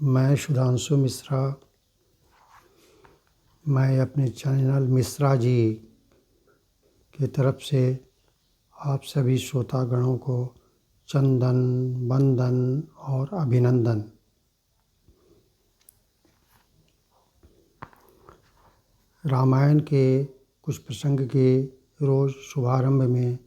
मैं सुधांशु मिश्रा। मैं अपने चैनल मिश्रा जी की तरफ से आप सभी श्रोतागणों को चंदन वंदन और अभिनंदन। रामायण के कुछ प्रसंग के रोज़ शुभारंभ में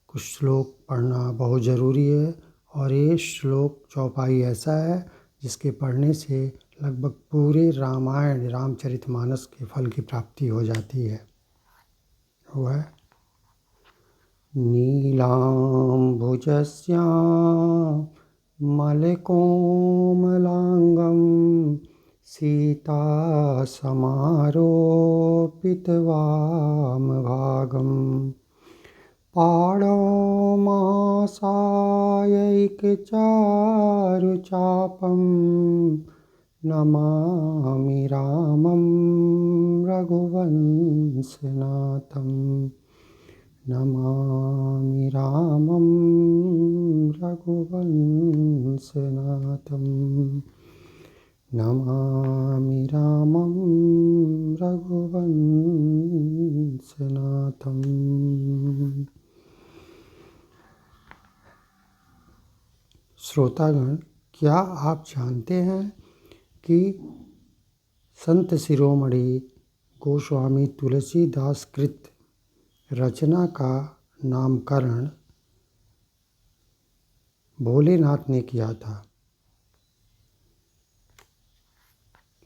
कुछ श्लोक पढ़ना बहुत ज़रूरी है और ये श्लोक चौपाई ऐसा है जिसके पढ़ने से लगभग पूरे रामायण रामचरितमानस के फल की प्राप्ति हो जाती है। वो है नीलाम्बुजस्यामलकोमलाङ्गं सीतासमारोपितवामभागं पाणौमासायैकचारुचापं नमामि रामं रघुवंशनाथम्। नमामि रामं रघुवंशनाथम्। नमामि रामं रघुवंशनाथम्। श्रोतागण, क्या आप जानते हैं कि संत शिरोमणि गोस्वामी तुलसीदास कृत रचना का नामकरण भोलेनाथ ने किया था,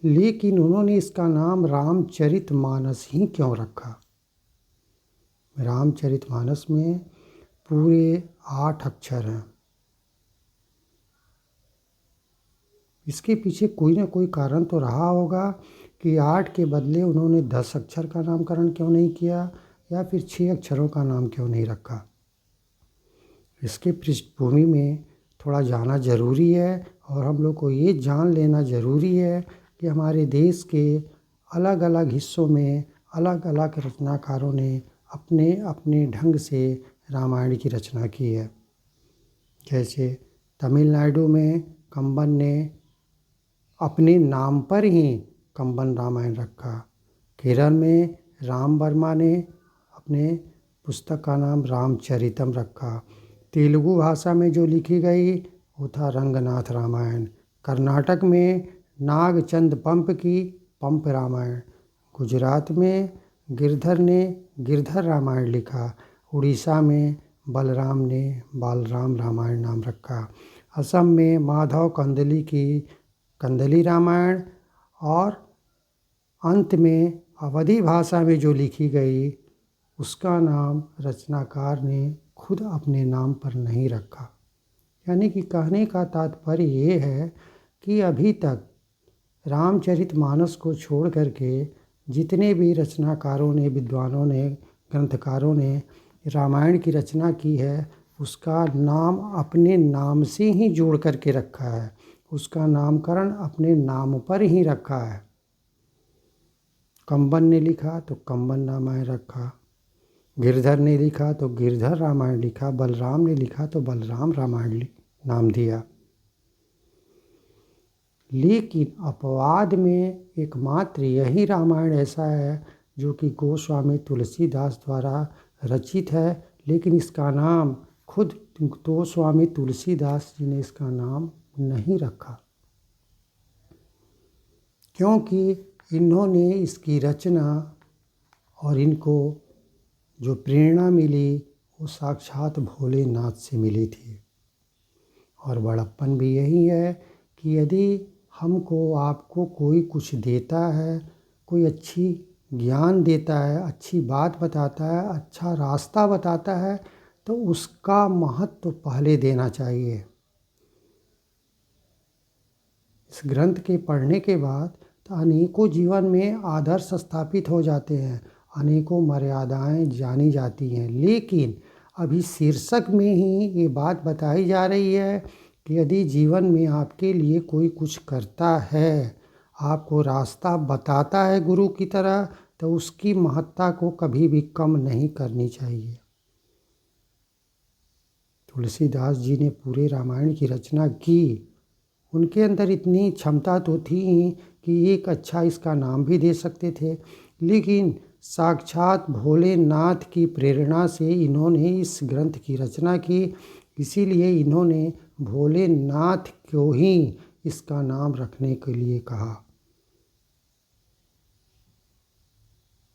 लेकिन उन्होंने इसका नाम रामचरितमानस ही क्यों रखा? रामचरितमानस में पूरे 8 अक्षर हैं। इसके पीछे कोई ना कोई कारण तो रहा होगा कि 8 के बदले उन्होंने 10 अक्षर का नामकरण क्यों नहीं किया या फिर 6 अक्षरों का नाम क्यों नहीं रखा। इसके पृष्ठभूमि में थोड़ा जाना ज़रूरी है और हम लोग को ये जान लेना ज़रूरी है कि हमारे देश के अलग अलग हिस्सों में अलग अलग रचनाकारों ने अपने अपने ढंग से रामायण की रचना की है। जैसे तमिलनाडु में कंबन ने अपने नाम पर ही कंबन रामायण रखा। केरल में राम वर्मा ने अपने पुस्तक का नाम रामचरितम रखा। तेलुगु भाषा में जो लिखी गई वो था रंगनाथ रामायण। कर्नाटक में नागचंद पंप की पंप रामायण। गुजरात में गिरधर ने गिरधर रामायण लिखा। उड़ीसा में बलराम ने बालराम रामायण नाम रखा। असम में माधव कंदली की कंदली रामायण और अंत में अवधी भाषा में जो लिखी गई उसका नाम रचनाकार ने खुद अपने नाम पर नहीं रखा। यानी कि कहने का तात्पर्य ये है कि अभी तक रामचरितमानस को छोड़ करके जितने भी रचनाकारों ने, विद्वानों ने, ग्रंथकारों ने रामायण की रचना की है उसका नाम अपने नाम से ही जोड़ करके रखा है। उसका नामकरण अपने नाम पर ही रखा है। कंबन ने लिखा तो कंबन रामायण रखा, गिरधर ने लिखा तो गिरधर रामायण लिखा, बलराम ने लिखा तो बलराम रामायण नाम दिया। लेकिन अपवाद में एकमात्र यही रामायण ऐसा है जो कि गोस्वामी तुलसीदास द्वारा रचित है, लेकिन इसका नाम खुद गोस्वामी तुलसीदास जी ने इसका नाम नहीं रखा, क्योंकि इन्होंने इसकी रचना और इनको जो प्रेरणा मिली वो साक्षात भोलेनाथ से मिली थी। और बड़प्पन भी यही है कि यदि हमको आपको कोई कुछ देता है, कोई अच्छी ज्ञान देता है, अच्छी बात बताता है, अच्छा रास्ता बताता है, तो उसका महत्व पहले देना चाहिए। इस ग्रंथ के पढ़ने के बाद तो अनेकों जीवन में आदर्श स्थापित हो जाते हैं, अनेकों मर्यादाएं जानी जाती हैं। लेकिन अभी शीर्षक में ही ये बात बताई जा रही है कि यदि जीवन में आपके लिए कोई कुछ करता है, आपको रास्ता बताता है गुरु की तरह, तो उसकी महत्ता को कभी भी कम नहीं करनी चाहिए। तुलसीदास जी ने पूरे रामायण की रचना की, उनके अंदर इतनी क्षमता तो थी कि एक अच्छा इसका नाम भी दे सकते थे, लेकिन साक्षात भोलेनाथ की प्रेरणा से इन्होंने इस ग्रंथ की रचना की। इसीलिए इन्होंने भोलेनाथ को ही इसका नाम रखने के लिए कहा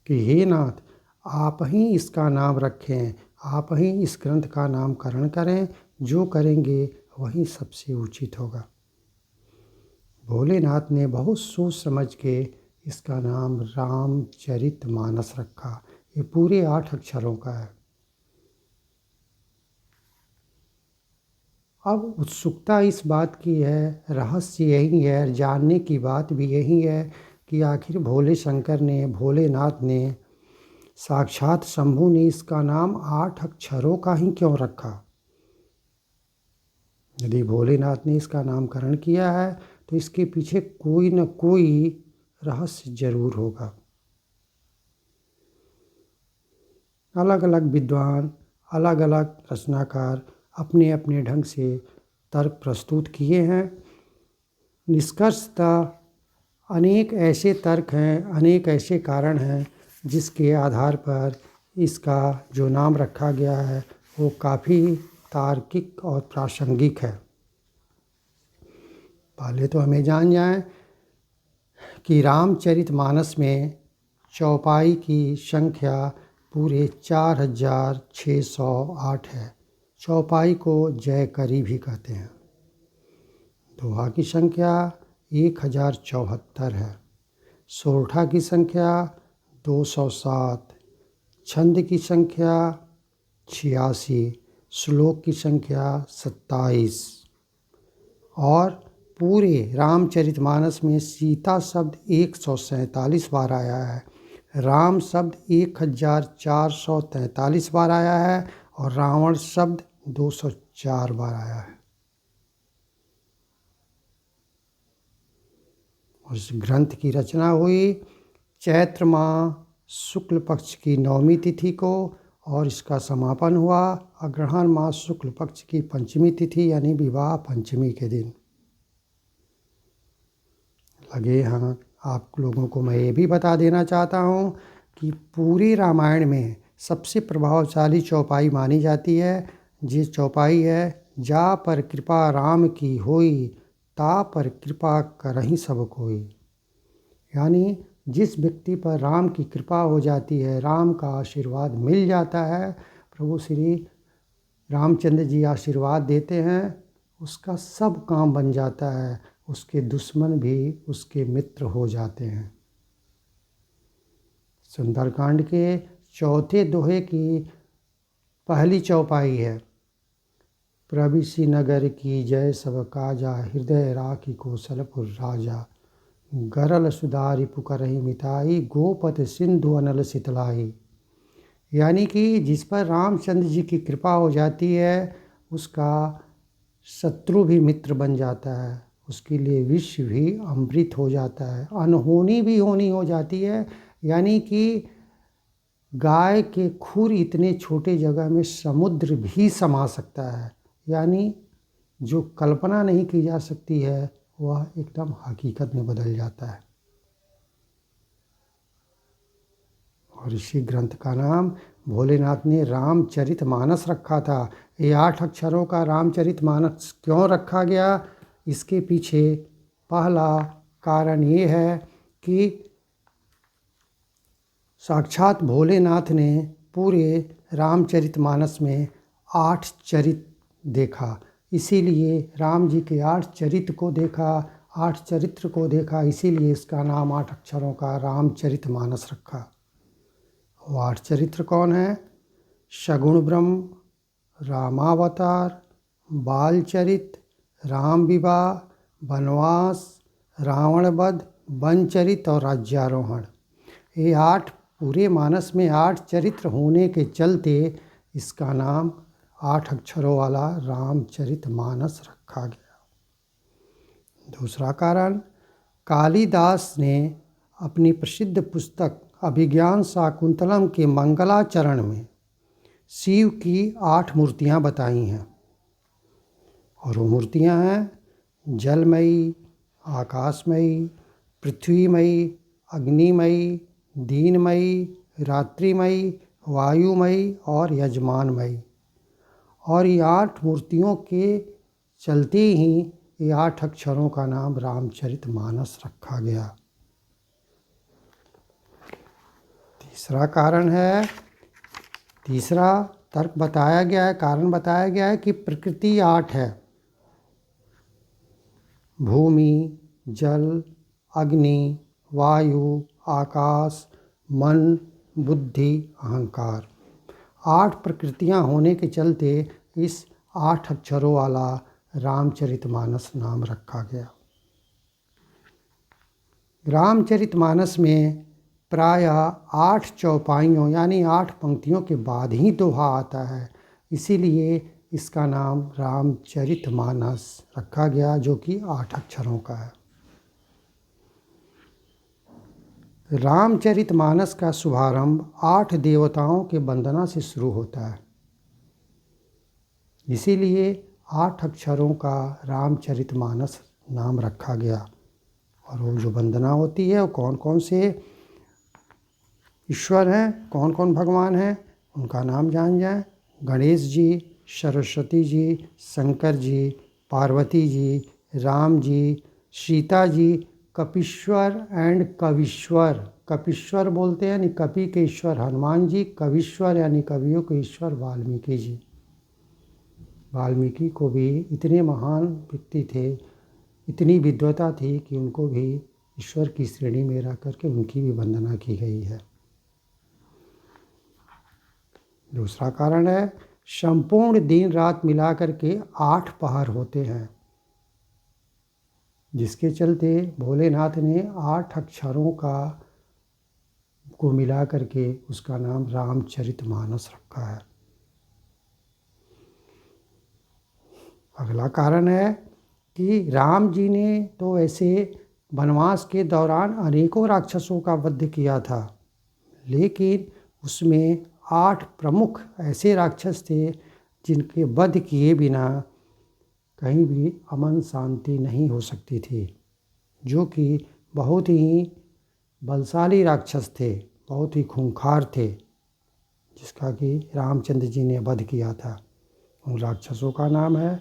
कि हे नाथ, आप ही इसका नाम रखें, आप ही इस ग्रंथ का नामकरण करें, जो करेंगे वही सबसे उचित होगा। भोलेनाथ ने बहुत सोच समझ के इसका नाम रामचरितमानस रखा। ये पूरे 8 अक्षरों का है। अब उत्सुकता इस बात की है, रहस्य यही है, जानने की बात भी यही है कि आखिर भोलेनाथ ने साक्षात शंभु ने इसका नाम 8 अक्षरों का ही क्यों रखा। यदि भोलेनाथ ने इसका नामकरण किया है तो इसके पीछे कोई न कोई रहस्य जरूर होगा। अलग अलग विद्वान, अलग अलग रचनाकार अपने अपने ढंग से तर्क प्रस्तुत किए हैं। निष्कर्षतः अनेक ऐसे तर्क हैं, अनेक ऐसे कारण हैं जिसके आधार पर इसका जो नाम रखा गया है वो काफ़ी तार्किक और प्रासंगिक है। पहले तो हमें जान जाएं कि रामचरितमानस में चौपाई की संख्या पूरे 4608 है। चौपाई को जयकरी भी कहते हैं। दोहा की संख्या 1074 है। सोरठा की संख्या 207, छंद की संख्या 86, श्लोक की संख्या 27 और पूरे रामचरितमानस में सीता शब्द 147 बार आया है, राम शब्द 1443 बार आया है और रावण शब्द 204 बार आया है। उस ग्रंथ की रचना हुई चैत्र माह शुक्ल पक्ष की 9वीं तिथि को और इसका समापन हुआ अग्रहण मास शुक्ल पक्ष की 5वीं तिथि यानी विवाह पंचमी के दिन। लगे हाँ, आप लोगों को मैं ये भी बता देना चाहता हूँ कि पूरे रामायण में सबसे प्रभावशाली चौपाई मानी जाती है। जिस चौपाई है, जा पर कृपा राम की होई, ता पर कृपा करहि सब कोई। यानी जिस व्यक्ति पर राम की कृपा हो जाती है, राम का आशीर्वाद मिल जाता है, प्रभु श्री रामचंद्र जी आशीर्वाद देते हैं, उसका सब काम बन जाता है, उसके दुश्मन भी उसके मित्र हो जाते हैं। सुंदरकांड के चौथे दोहे की पहली चौपाई है, प्रविशि नगर की जय सब काजा, हृदय राखी कौशलपुर राजा, गरल सुधारी पुकरहि मिताई, गोपत सिंधु अनल शीतलाई। यानी कि जिस पर रामचंद्र जी की कृपा हो जाती है, उसका शत्रु भी मित्र बन जाता है, उसके लिए विष भी अमृत हो जाता है, अनहोनी भी होनी हो जाती है। यानी कि गाय के खुर इतने छोटे जगह में समुद्र भी समा सकता है। यानी जो कल्पना नहीं की जा सकती है वह एकदम हकीकत में बदल जाता है। और इसी ग्रंथ का नाम भोलेनाथ ने रामचरितमानस रखा था। ये 8 अक्षरों का रामचरितमानस क्यों रखा गया, इसके पीछे पहला कारण ये है कि साक्षात भोलेनाथ ने पूरे रामचरितमानस में 8 चरित्र देखा। इसीलिए राम जी के 8 चरित्र को देखा, 8 चरित्र को देखा, इसीलिए इसका नाम 8 अक्षरों का रामचरितमानस रखा। वो 8 चरित्र कौन है? सगुण ब्रह्म, रामावतार, बालचरित, राम विवाह, वनवास, रावण वध, वनचरित और राज्यारोहण। ये 8 पूरे मानस में 8 चरित्र होने के चलते इसका नाम 8 अक्षरों वाला रामचरितमानस रखा गया। दूसरा कारण, कालिदास ने अपनी प्रसिद्ध पुस्तक अभिज्ञान शाकुंतलम के मंगलाचरण में शिव की 8 मूर्तियां बताई हैं। और वो मूर्तियां हैं जलमयी, आकाशमयी, पृथ्वीमयी, अग्निमयी, दीनमयी, रात्रिमयी, वायुमयी और यजमानमयी। और ये 8 मूर्तियों के चलते ही ये 8 अक्षरों का नाम रामचरितमानस रखा गया। तीसरा कारण है, तीसरा तर्क बताया गया है, कारण बताया गया है कि प्रकृति 8 है। भूमि, जल, अग्नि, वायु, आकाश, मन, बुद्धि, अहंकार। 8 प्रकृतियां होने के चलते इस 8 अक्षरों वाला रामचरितमानस नाम रखा गया। रामचरितमानस में प्रायः 8 चौपाइयों यानी 8 पंक्तियों के बाद ही दोहा आता है, इसीलिए इसका नाम रामचरितमानस रखा गया, जो कि 8 अक्षरों का है। रामचरितमानस का शुभारंभ 8 देवताओं के वंदना से शुरू होता है, इसीलिए 8 अक्षरों का रामचरितमानस नाम रखा गया। और वो जो वंदना होती है वो कौन कौन से ईश्वर हैं, कौन कौन भगवान हैं, उनका नाम जान जाएं। गणेश जी, सरस्वती जी, शंकर जी, पार्वती जी, राम जी, सीता जी, कपीश्वर एंड कवीश्वर। कपीश्वर बोलते हैं यानी कपि के ईश्वर हनुमान जी, कवीश्वर यानी कवियों के ईश्वर वाल्मीकि जी। वाल्मीकि को भी इतने महान व्यक्ति थे, इतनी विद्वता थी कि उनको भी ईश्वर की श्रेणी में रख करके उनकी भी वंदना की गई है। दूसरा कारण है, संपूर्ण दिन रात मिला करके 8 पहर होते हैं, जिसके चलते भोलेनाथ ने 8 अक्षरों को मिला करके उसका नाम रामचरितमानस रखा है। अगला कारण है कि राम जी ने तो ऐसे वनवास के दौरान अनेकों राक्षसों का वध किया था, लेकिन उसमें 8 प्रमुख ऐसे राक्षस थे जिनके वध किए बिना कहीं भी अमन शांति नहीं हो सकती थी, जो कि बहुत ही बलशाली राक्षस थे, बहुत ही खूंखार थे, जिसका कि रामचंद्र जी ने वध किया था। उन राक्षसों का नाम है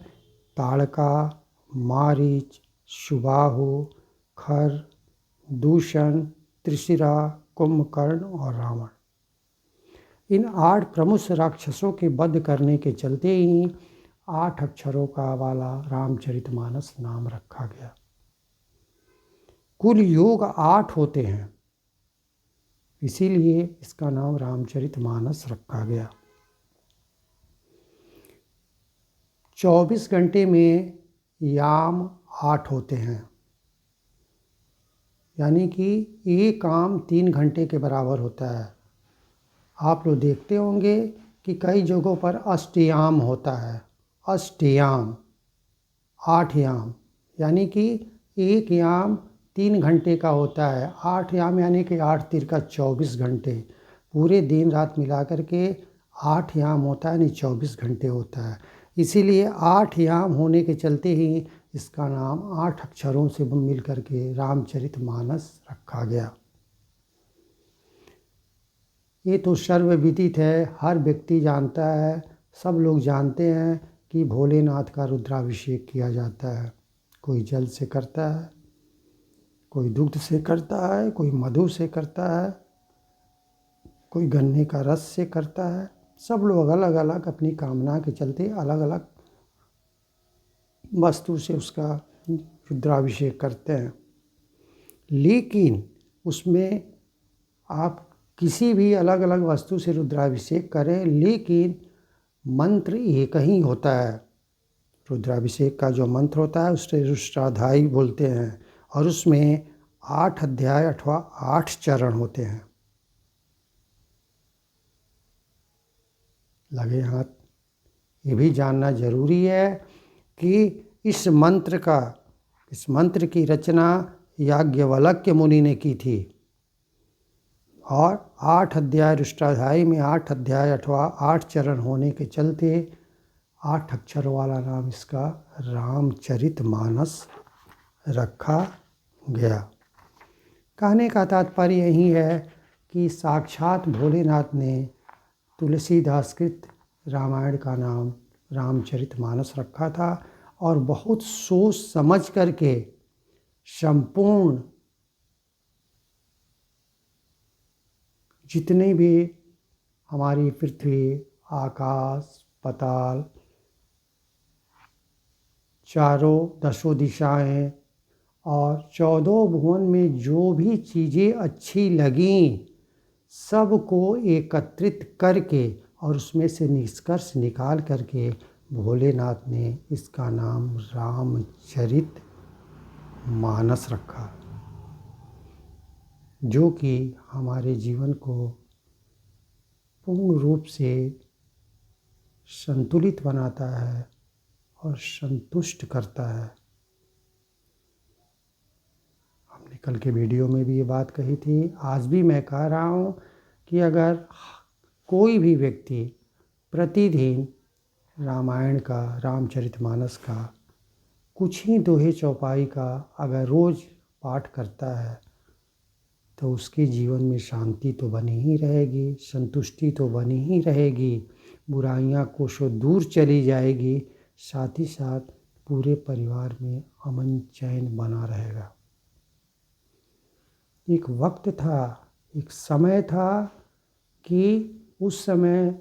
ताड़का, मारीच, सुबाहु, खर, दूषण, त्रिशिरा, कुंभकर्ण और रावण। इन 8 प्रमुख राक्षसों के वध करने के चलते ही 8 अक्षरों का वाला रामचरितमानस नाम रखा गया। कुल योग 8 होते हैं, इसीलिए इसका नाम रामचरितमानस रखा गया। 24 घंटे में याम 8 होते हैं, यानी कि एक काम 3 घंटे के बराबर होता है। आप लोग देखते होंगे कि कई जगहों पर अष्टयाम होता है, अष्टयाम 8 याम, यानी कि एक याम 3 घंटे का होता है। 8 याम यानी कि 8 तिरका 24 घंटे, पूरे दिन रात मिला करके 8 याम होता है, यानी 24 घंटे होता है। इसीलिए 8 याम होने के चलते ही इसका नाम 8 अक्षरों से मिल करके रामचरितमानस रखा गया। ये तो सर्वविदित है, हर व्यक्ति जानता है, सब लोग जानते हैं कि भोलेनाथ का रुद्राभिषेक किया जाता है। कोई जल से करता है, कोई दुग्ध से करता है, कोई मधु से करता है, कोई गन्ने का रस से करता है। सब लोग अलग अलग अपनी कामना के चलते अलग अलग वस्तु से उसका रुद्राभिषेक करते हैं, लेकिन उसमें आप किसी भी अलग अलग वस्तु से रुद्राभिषेक करें, लेकिन मंत्र एक ही होता है। रुद्राभिषेक का जो मंत्र होता है उसे रुद्राध्यायी बोलते हैं, और उसमें 8 अध्याय अथवा 8 चरण होते हैं। लगे हाथ, ये भी जानना जरूरी है कि इस मंत्र की रचना याज्ञवल्क्य मुनि ने की थी, और 8 अध्याय रुद्राध्यायी में 8 अध्याय अथवा 8 चरण होने के चलते 8 अक्षर वाला नाम इसका रामचरितमानस रखा गया। कहने का तात्पर्य यही है कि साक्षात भोलेनाथ ने तुलसीदास कृत रामायण का नाम रामचरितमानस रखा था और बहुत सोच समझ करके संपूर्ण जितने भी हमारी पृथ्वी, आकाश, पाताल, चारों दसों दिशाएं और 14 भुवन में जो भी चीज़ें अच्छी लगीं सबको एकत्रित करके और उसमें से निष्कर्ष निकाल करके भोलेनाथ ने इसका नाम रामचरित मानस रखा, जो कि हमारे जीवन को पूर्ण रूप से संतुलित बनाता है और संतुष्ट करता है। हमने कल के वीडियो में भी ये बात कही थी, आज भी मैं कह रहा हूँ कि अगर कोई भी व्यक्ति प्रतिदिन रामायण का, रामचरितमानस का कुछ ही दोहे चौपाई का अगर रोज़ पाठ करता है तो उसके जीवन में शांति तो बनी ही रहेगी, संतुष्टि तो बनी ही रहेगी, बुराइयां कोसों दूर चली जाएगी, साथ ही साथ पूरे परिवार में अमन चैन बना रहेगा। एक वक्त था, एक समय था कि उस समय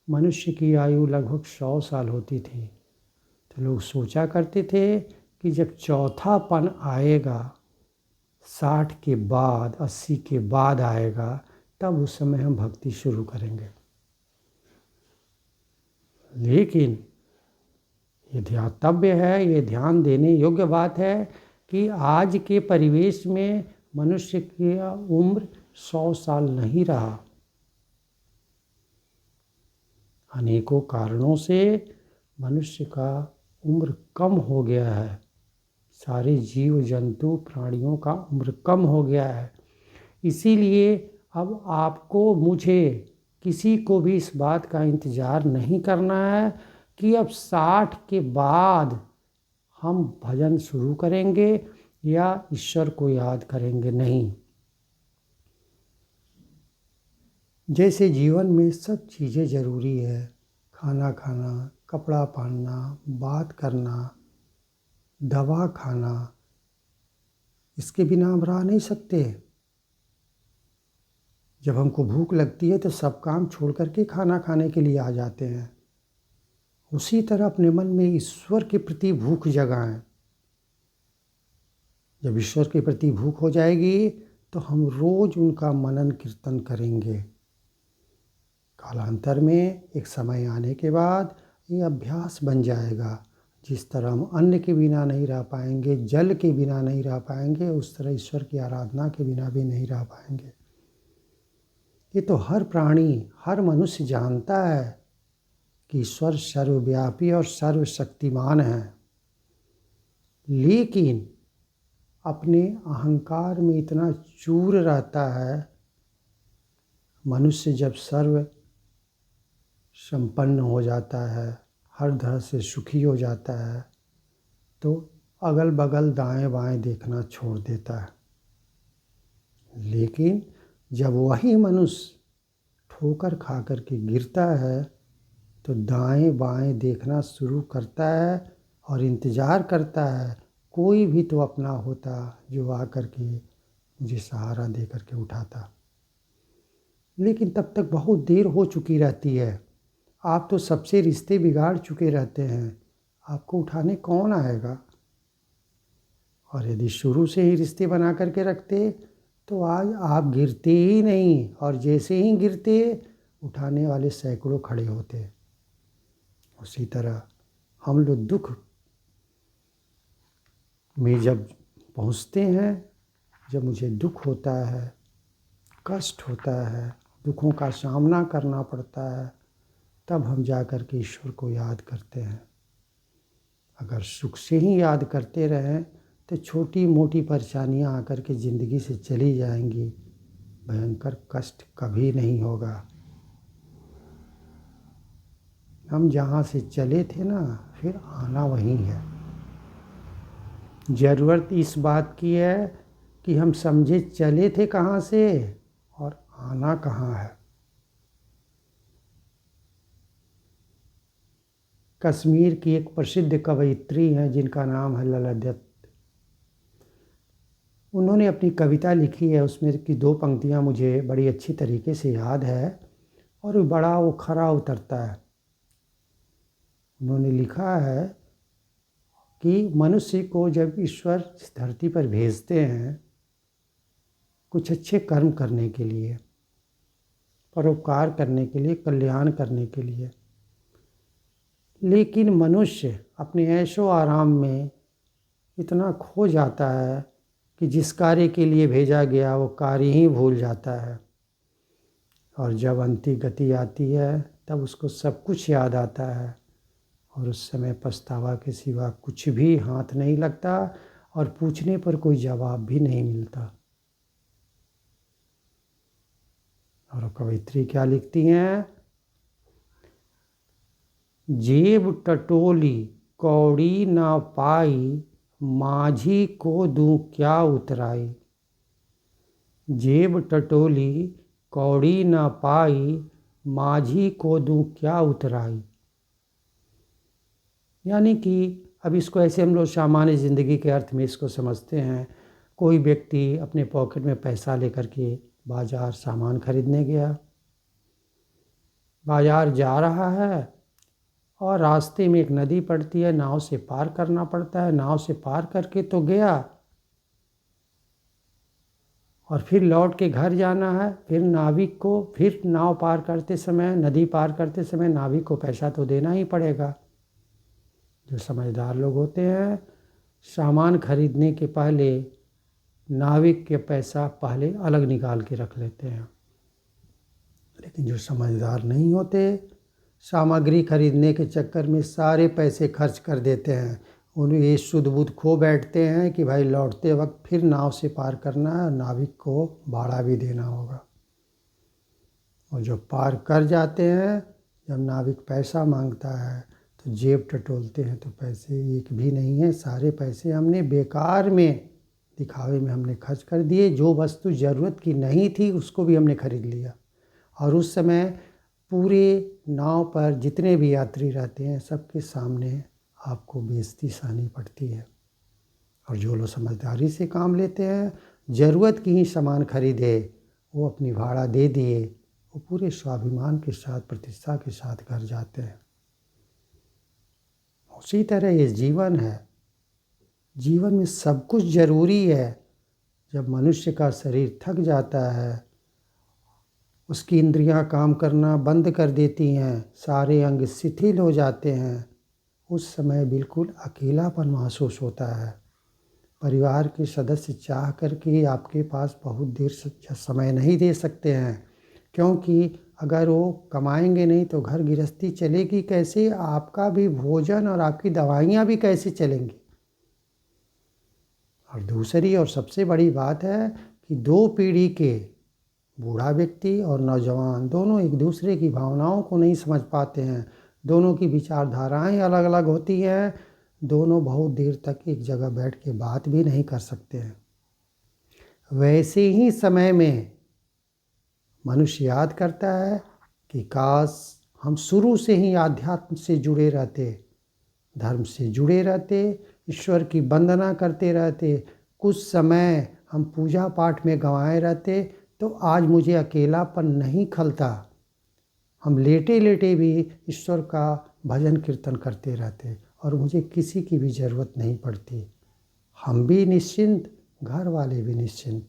मनुष्य की आयु लगभग 100 साल होती थी। तो लोग सोचा करते थे कि जब चौथापन आएगा, 60 के बाद, 80 के बाद आएगा, तब उस समय हम भक्ति शुरू करेंगे। लेकिन ये ध्यातव्य है, ये ध्यान देने योग्य बात है कि आज के परिवेश में मनुष्य की उम्र 100 साल नहीं रहा। अनेकों कारणों से मनुष्य का उम्र कम हो गया है, सारे जीव जंतु प्राणियों का उम्र कम हो गया है। इसीलिए अब आपको, मुझे, किसी को भी इस बात का इंतज़ार नहीं करना है कि अब 60 के बाद हम भजन शुरू करेंगे या ईश्वर को याद करेंगे। नहीं, जैसे जीवन में सब चीज़ें ज़रूरी है, खाना खाना, कपड़ा पहनना, बात करना, दवा खाना, इसके बिना हम रह नहीं सकते। जब हमको भूख लगती है तो सब काम छोड़ करके खाना खाने के लिए आ जाते हैं। उसी तरह अपने मन में ईश्वर के प्रति भूख जगाएं। जब ईश्वर के प्रति भूख हो जाएगी तो हम रोज़ उनका मनन कीर्तन करेंगे। कालांतर में एक समय आने के बाद ये अभ्यास बन जाएगा। जिस तरह हम अन्न के बिना नहीं रह पाएंगे, जल के बिना नहीं रह पाएंगे, उस तरह ईश्वर की आराधना के बिना भी नहीं रह पाएंगे। ये तो हर प्राणी, हर मनुष्य जानता है कि ईश्वर सर्वव्यापी और सर्वशक्तिमान है, लेकिन अपने अहंकार में इतना चूर रहता है। मनुष्य जब सर्व संपन्न हो जाता है, हर तरह से सुखी हो जाता है, तो अगल बगल दाएं बाएं देखना छोड़ देता है। लेकिन जब वही मनुष्य ठोकर खा कर के गिरता है तो दाएं बाएं देखना शुरू करता है और इंतज़ार करता है कोई भी तो अपना होता जो आकर के मुझे सहारा दे कर के उठाता। लेकिन तब तक बहुत देर हो चुकी रहती है। आप तो सबसे रिश्ते बिगाड़ चुके रहते हैं, आपको उठाने कौन आएगा। और यदि शुरू से ही रिश्ते बना करके रखते तो आज आप गिरते ही नहीं, और जैसे ही गिरते उठाने वाले सैकड़ों खड़े होते। उसी तरह हम लोग दुख में जब पहुँचते हैं, जब मुझे दुख होता है, कष्ट होता है, दुखों का सामना करना पड़ता है, तब हम जा कर के ईश्वर को याद करते हैं। अगर सुख से ही याद करते रहें तो छोटी मोटी परेशानियां आकर के ज़िंदगी से चली जाएंगी, भयंकर कष्ट कभी नहीं होगा। हम जहाँ से चले थे ना, फिर आना वहीं है। ज़रूरत इस बात की है कि हम समझे चले थे कहाँ से और आना कहाँ है। कश्मीर की एक प्रसिद्ध कवयित्री हैं जिनका नाम है लला दत्त। उन्होंने अपनी कविता लिखी है, उसमें की 2 पंक्तियाँ मुझे बड़ी अच्छी तरीके से याद है और बड़ा वो खरा उतरता है। उन्होंने लिखा है कि मनुष्य को जब ईश्वर इस धरती पर भेजते हैं कुछ अच्छे कर्म करने के लिए, परोपकार करने के लिए, कल्याण करने के लिए, लेकिन मनुष्य अपने ऐशो आराम में इतना खो जाता है कि जिस कार्य के लिए भेजा गया वो कार्य ही भूल जाता है। और जब अंतिम गति आती है तब उसको सब कुछ याद आता है और उस समय पछतावा के सिवा कुछ भी हाथ नहीं लगता और पूछने पर कोई जवाब भी नहीं मिलता। और कवयित्री क्या लिखती हैं? जेब टटोली कौड़ी ना पाई, माझी को दूं क्या उतराई। जेब टटोली कौड़ी ना पाई, माझी को दूं क्या उतराई। यानी कि अब इसको ऐसे हम लोग सामान्य ज़िंदगी के अर्थ में इसको समझते हैं। कोई व्यक्ति अपने पॉकेट में पैसा लेकर के बाज़ार सामान खरीदने गया, बाज़ार जा रहा है और रास्ते में एक नदी पड़ती है, नाव से पार करना पड़ता है। नाव से पार करके तो गया और फिर लौट के घर जाना है। फिर नाविक को फिर नाव पार करते समय, नदी पार करते समय नाविक को पैसा तो देना ही पड़ेगा। जो समझदार लोग होते हैं सामान खरीदने के पहले नाविक के पैसा पहले अलग निकाल के रख लेते हैं। लेकिन जो समझदार नहीं होते सामग्री खरीदने के चक्कर में सारे पैसे खर्च कर देते हैं। उन्हें ये शुद्ध बुद्ध खो बैठते हैं कि भाई लौटते वक्त फिर नाव से पार करना है और नाविक को भाड़ा भी देना होगा। और जो पार कर जाते हैं, जब नाविक पैसा मांगता है तो जेब टटोलते हैं तो पैसे एक भी नहीं है। सारे पैसे हमने बेकार में, दिखावे में हमने खर्च कर दिए। जो वस्तु ज़रूरत की नहीं थी उसको भी हमने खरीद लिया। और उस समय पूरे नाव पर जितने भी यात्री रहते हैं सबके सामने आपको बेइज्जती सहनी पड़ती है। और जो लोग समझदारी से काम लेते हैं, ज़रूरत की ही सामान खरीदे, वो अपनी भाड़ा दे दिए, वो पूरे स्वाभिमान के साथ, प्रतिष्ठा के साथ घर जाते हैं। उसी तरह ये जीवन है। जीवन में सब कुछ ज़रूरी है। जब मनुष्य का शरीर थक जाता है, उसकी इंद्रियां काम करना बंद कर देती हैं, सारे अंग शिथिल हो जाते हैं, उस समय बिल्कुल अकेलापन महसूस होता है। परिवार के सदस्य चाह करके आपके पास बहुत देर समय नहीं दे सकते हैं, क्योंकि अगर वो कमाएंगे नहीं तो घर गृहस्थी चलेगी कैसे, आपका भी भोजन और आपकी दवाइयाँ भी कैसे चलेंगी। और दूसरी और सबसे बड़ी बात है कि 2 पीढ़ी के, बूढ़ा व्यक्ति और नौजवान, दोनों एक दूसरे की भावनाओं को नहीं समझ पाते हैं। दोनों की विचारधाराएं अलग अलग होती हैं। दोनों बहुत देर तक एक जगह बैठ के बात भी नहीं कर सकते हैं। वैसे ही समय में मनुष्य याद करता है कि काश हम शुरू से ही आध्यात्म से जुड़े रहते, धर्म से जुड़े रहते, ईश्वर की वंदना करते रहते, कुछ समय हम पूजा पाठ में गंवाए रहते तो आज मुझे अकेलापन नहीं खलता। हम लेटे लेटे भी ईश्वर का भजन कीर्तन करते रहते और मुझे किसी की भी ज़रूरत नहीं पड़ती। हम भी निश्चिंत, घर वाले भी निश्चिंत।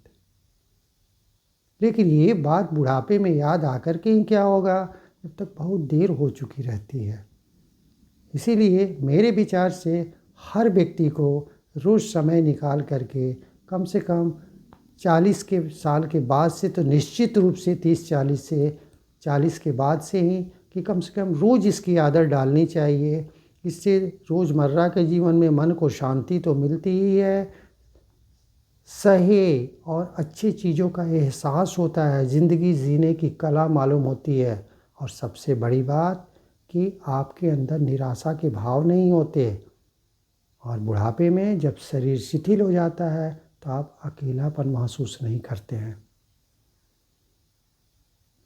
लेकिन ये बात बुढ़ापे में याद आकर के ही क्या होगा, जब तक बहुत देर हो चुकी रहती है। इसीलिए मेरे विचार से हर व्यक्ति को रोज़ समय निकाल करके कम से कम 40 के साल के बाद से, तो निश्चित रूप से 30-40 से 40 के बाद से ही, कि कम से कम रोज़ इसकी आदत डालनी चाहिए। इससे रोज़मर्रा के जीवन में मन को शांति तो मिलती ही है, सही और अच्छी चीज़ों का एहसास होता है, ज़िंदगी जीने की कला मालूम होती है। और सबसे बड़ी बात कि आपके अंदर निराशा के भाव नहीं होते और बुढ़ापे में जब शरीर शिथिल हो जाता है तो आप अकेलापन महसूस नहीं करते हैं।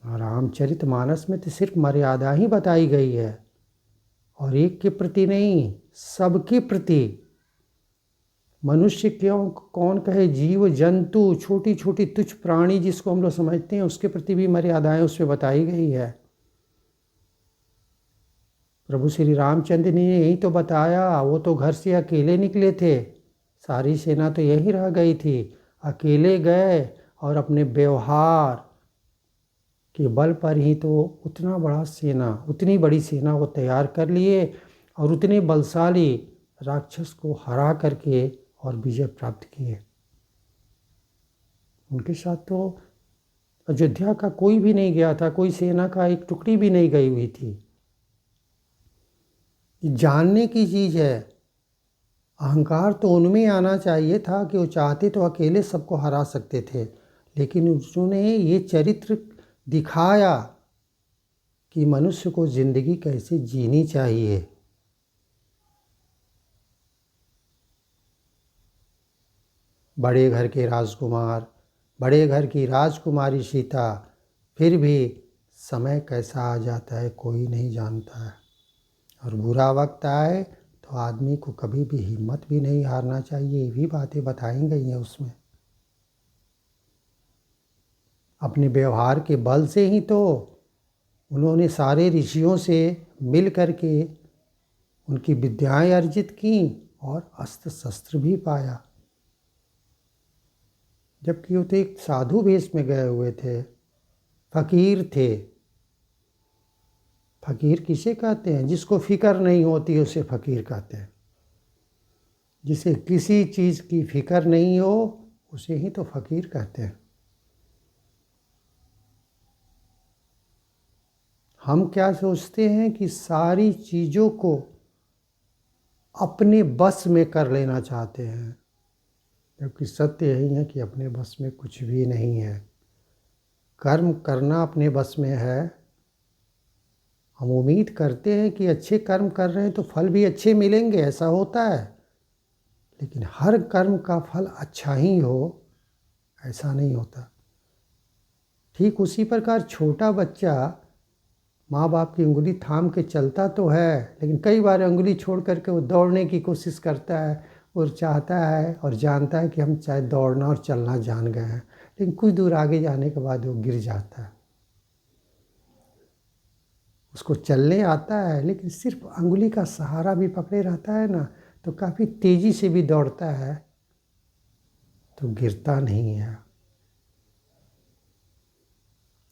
और रामचरितमानस में तो सिर्फ मर्यादा ही बताई गई है, और एक के प्रति नहीं, सबके प्रति। मनुष्य क्यों, कौन कहे, जीव जंतु, छोटी छोटी तुच्छ प्राणी जिसको हम लोग समझते हैं, उसके प्रति भी मर्यादाएं उसमें बताई गई है। प्रभु श्री रामचंद्र ने यही तो बताया। वो तो घर से अकेले निकले थे, सारी सेना तो यहीं रह गई थी। अकेले गए और अपने व्यवहार के बल पर ही तो उतनी बड़ी सेना वो तैयार कर लिए, और उतने बलशाली राक्षस को हरा करके और विजय प्राप्त किए। उनके साथ तो अयोध्या का कोई भी नहीं गया था, कोई सेना का एक टुकड़ी भी नहीं गई हुई थी। जानने की चीज़ है। अहंकार तो उनमें आना चाहिए था कि वो चाहते तो अकेले सबको हरा सकते थे, लेकिन उन्होंने ये चरित्र दिखाया कि मनुष्य को जिंदगी कैसे जीनी चाहिए। बड़े घर के राजकुमार, बड़े घर की राजकुमारी सीता, फिर भी समय कैसा आ जाता है कोई नहीं जानता है। और बुरा वक्त आए तो आदमी को कभी भी हिम्मत भी नहीं हारना चाहिए। ये भी बातें बताई गई हैं उसमें। अपने व्यवहार के बल से ही तो उन्होंने सारे ऋषियों से मिल करके उनकी विद्याएं अर्जित की और अस्त्र शस्त्र भी पाया। जबकि वो तो एक साधु वेश में गए हुए थे, फकीर थे। फकीर किसे कहते हैं? जिसको फिक्र नहीं होती उसे फकीर कहते हैं। जिसे किसी चीज़ की फिक्र नहीं हो उसे ही तो फकीर कहते हैं। हम क्या सोचते हैं कि सारी चीज़ों को अपने बस में कर लेना चाहते हैं, जबकि सत्य यही है कि अपने बस में कुछ भी नहीं है। कर्म करना अपने बस में है। हम उम्मीद करते हैं कि अच्छे कर्म कर रहे हैं तो फल भी अच्छे मिलेंगे, ऐसा होता है। लेकिन हर कर्म का फल अच्छा ही हो ऐसा नहीं होता। ठीक उसी प्रकार छोटा बच्चा माँ बाप की उंगली थाम के चलता तो है, लेकिन कई बार उंगली छोड़ करके वो दौड़ने की कोशिश करता है और चाहता है और जानता है कि हम चाहे दौड़ना और चलना जान गए हैं, लेकिन कुछ दूर आगे जाने के बाद वो गिर जाता है। उसको चलने आता है लेकिन सिर्फ अंगुली का सहारा भी पकड़े रहता है ना, तो काफ़ी तेज़ी से भी दौड़ता है तो गिरता नहीं है।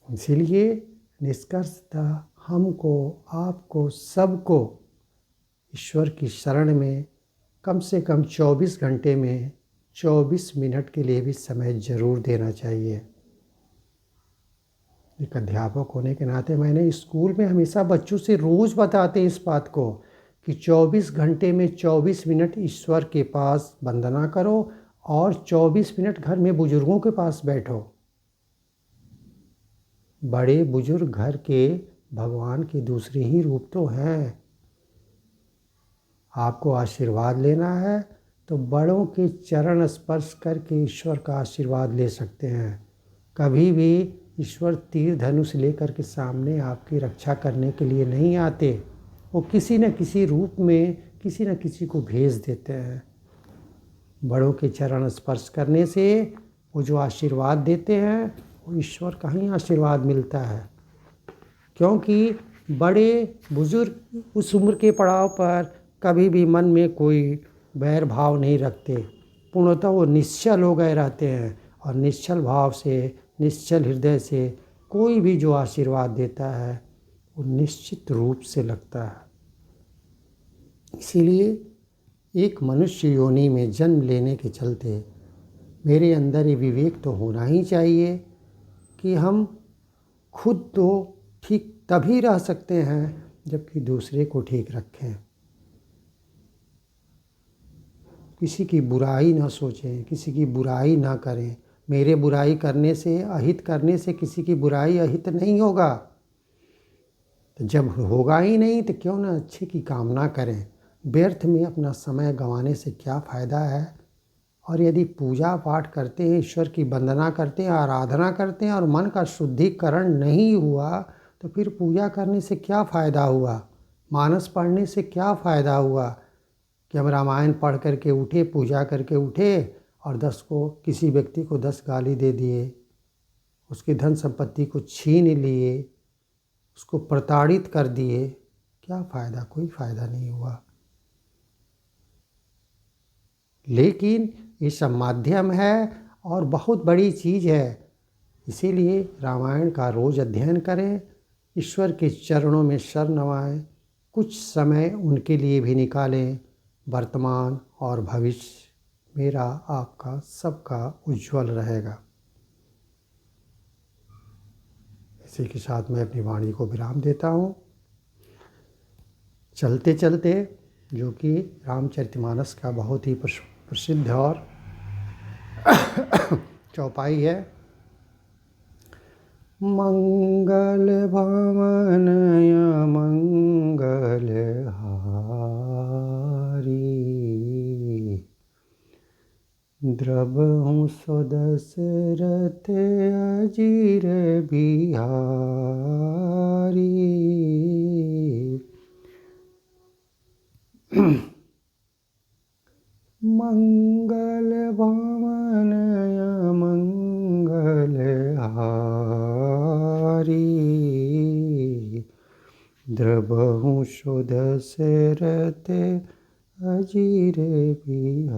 इसीलिए निष्कर्षतः हमको, आपको, सबको ईश्वर की शरण में कम से कम 24 घंटे में 24 मिनट के लिए भी समय ज़रूर देना चाहिए। एक अध्यापक होने के नाते मैंने स्कूल में हमेशा बच्चों से रोज़ बताते हैं इस बात को कि 24 घंटे में 24 मिनट ईश्वर के पास वंदना करो और 24 मिनट घर में बुजुर्गों के पास बैठो। बड़े बुजुर्ग घर के भगवान के दूसरे ही रूप तो हैं। आपको आशीर्वाद लेना है तो बड़ों के चरण स्पर्श करके ईश्वर का आशीर्वाद ले सकते हैं। कभी भी ईश्वर तीर धनुष लेकर के सामने आपकी रक्षा करने के लिए नहीं आते। वो किसी न किसी रूप में किसी न किसी को भेज देते हैं। बड़ों के चरण स्पर्श करने से वो जो आशीर्वाद देते हैं वो ईश्वर का ही आशीर्वाद मिलता है, क्योंकि बड़े बुजुर्ग उस उम्र के पड़ाव पर कभी भी मन में कोई बैर भाव नहीं रखते। पूर्णतः वो निश्चल हो गए रहते हैं, और निश्चल भाव से, निश्चल हृदय से कोई भी जो आशीर्वाद देता है वो निश्चित रूप से लगता है। इसीलिए एक मनुष्य योनि में जन्म लेने के चलते मेरे अंदर ये विवेक तो होना ही चाहिए कि हम खुद तो ठीक तभी रह सकते हैं जबकि दूसरे को ठीक रखें। किसी की बुराई ना सोचें, किसी की बुराई ना करें। मेरे बुराई करने से, अहित करने से किसी की बुराई अहित नहीं होगा। तो जब होगा ही नहीं तो क्यों ना अच्छे की कामना करें। व्यर्थ में अपना समय गंवाने से क्या फ़ायदा है। और यदि पूजा पाठ करते हैं, ईश्वर की वंदना करते हैं, आराधना करते हैं और मन का शुद्धिकरण नहीं हुआ तो फिर पूजा करने से क्या फ़ायदा हुआ, मानस पढ़ने से क्या फ़ायदा हुआ कि हम रामायण पढ़ करके उठे, पूजा करके उठे और 10 व्यक्ति को 10 गाली दे दिए, उसकी धन संपत्ति को छीन लिए, उसको प्रताड़ित कर दिए, क्या फ़ायदा, कोई फ़ायदा नहीं हुआ। लेकिन ये सब माध्यम है और बहुत बड़ी चीज़ है, इसीलिए रामायण का रोज़ अध्ययन करें, ईश्वर के चरणों में सर नवाएं, कुछ समय उनके लिए भी निकालें। वर्तमान और भविष्य मेरा आपका सबका उज्जवल रहेगा। इसी के साथ मैं अपनी वाणी को विराम देता हूँ। चलते चलते, जो कि रामचरितमानस का बहुत ही प्रसिद्ध और चौपाई है। मंगल भवन मंगल हारी, द्रवहु सो दशरथ अजीर बिहारी। मंगल भवन मंगल हारी, द्रवहु सो दशरथ अजीर बिहारी।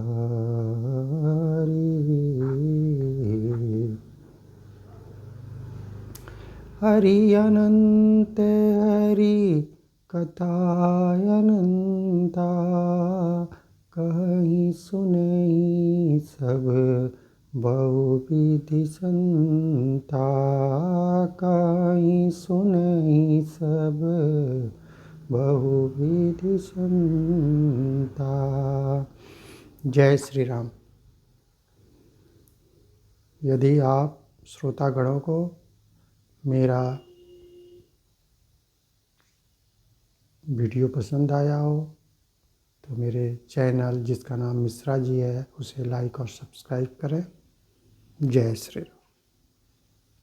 हरि अनंत हरि कथा अनंता, कहीं सुनई सब बहुविधि संता, कहीं सुनई सब बहुविधि संता। जय श्री राम। यदि आप श्रोतागणों को मेरा वीडियो पसंद आया हो तो मेरे चैनल, जिसका नाम मिश्रा जी है, उसे लाइक और सब्सक्राइब करें। जय श्री राम।